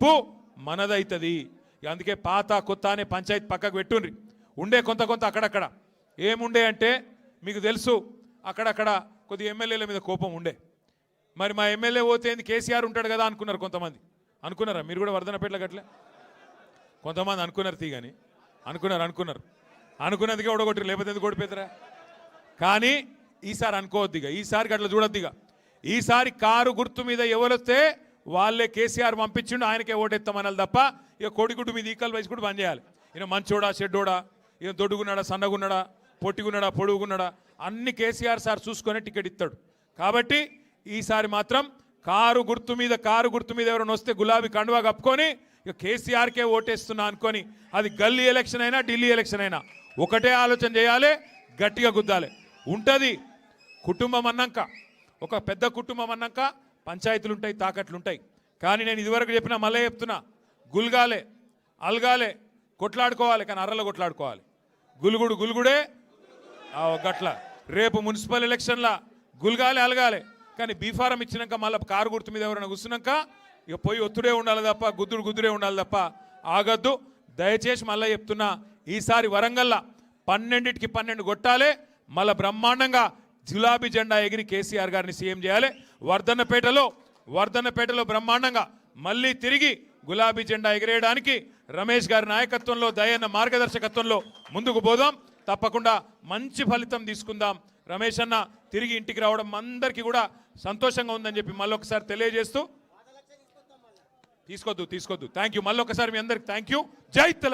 ములుగు మనదైతది. అందుకే పాత కొత్త అనే పంచాయతీ పక్కకు పెట్టుండ్రి. ఉండే కొంత అక్కడక్కడ ఏముండే అంటే మీకు తెలుసు, అక్కడక్కడ కొద్ది ఎమ్మెల్యేల మీద కోపం ఉండే. మరి మా ఎమ్మెల్యే పోతే కేసీఆర్ ఉంటాడు కదా అనుకున్నారు కొంతమంది. అనుకున్నారా మీరు కూడా వర్ధనపేటలో గట్లే? కొంతమంది అనుకున్నారు తీగని అనుకున్నదిగా ఓడగొట్టరు, లేకపోతే ఎందుకు ఓడిపోతారా? కానీ ఈసారి అనుకోవద్దిగా, ఈసారి అట్లా చూడొద్దిగా. ఈసారి కారు గుర్తు మీద ఎవరొస్తే వాళ్ళే కేసీఆర్ పంపించిండు, ఆయనకే ఓటెత్తామనాలి తప్ప ఇక కోడిగుడ్డు మీద ఈకలు వేసి కూడా బంద్ చేయాలి. ఈయన మంచోడా చెడ్డోడా, ఈయన దొడ్డుగున్నాడా సన్నగున్నాడా పొట్టిగున్నాడా పొడుగున్నాడా అన్ని కేసీఆర్ సార్ చూసుకొని టికెట్ ఇస్తాడు. కాబట్టి ఈసారి మాత్రం కారు గుర్తు మీద ఎవరైనా వస్తే గులాబీ కండువా కప్పుకొని ఇక కేసీఆర్కే ఓటేస్తున్నా అనుకొని, అది గల్లీ ఎలక్షన్ అయినా ఢిల్లీ ఎలక్షన్ అయినా ఒకటే ఆలోచన చేయాలి, గట్టిగా గుద్దాలి. ఉంటుంది కుటుంబం అన్నాక, ఒక పెద్ద కుటుంబం అన్నాక పంచాయతీలు ఉంటాయి, తాకట్లు ఉంటాయి. కానీ నేను ఇదివరకు చెప్పినా మళ్ళీ చెప్తున్నా, గుల్గాలే అల్గాలే కొట్లాడుకోవాలి, కానీ అర్రలో కొట్లాడుకోవాలి. గుల్గుడే గట్ల. రేపు మున్సిపల్ ఎలక్షన్లా గుల్గాలే అలగాలే, కానీ బీఫారం ఇచ్చినాక మళ్ళీ కారు గుర్తు మీద ఎవరైనా కూర్చున్నాక ఇక పోయి ఒత్తుడే ఉండాలి తప్ప గుద్దుడే ఉండాలి తప్ప ఆగద్దు. దయచేసి మళ్ళీ చెప్తున్నా, ఈసారి వరంగల్లా 12కి 12 కొట్టాలి. మళ్ళీ బ్రహ్మాండంగా గులాబీ జెండా ఎగిరి కేసీఆర్ గారిని సీఎం చేయాలి. వర్ధన్నపేటలో బ్రహ్మాండంగా మళ్ళీ తిరిగి గులాబీ జెండా ఎగిరేయడానికి రమేష్ గారి నాయకత్వంలో, దయన్న మార్గదర్శకత్వంలో ముందుకు పోదాం. తప్పకుండా మంచి ఫలితం తీసుకుందాం. రమేష్ అన్న తిరిగి ఇంటికి రావడం అందరికీ కూడా సంతోషంగా ఉందని చెప్పి మళ్ళొకసారి తెలియజేస్తూ, తీసుకోవద్దు థ్యాంక్ యూ. మళ్ళొకసారి మీ అందరికి థ్యాంక్ యూ. జై తెలంగాణ.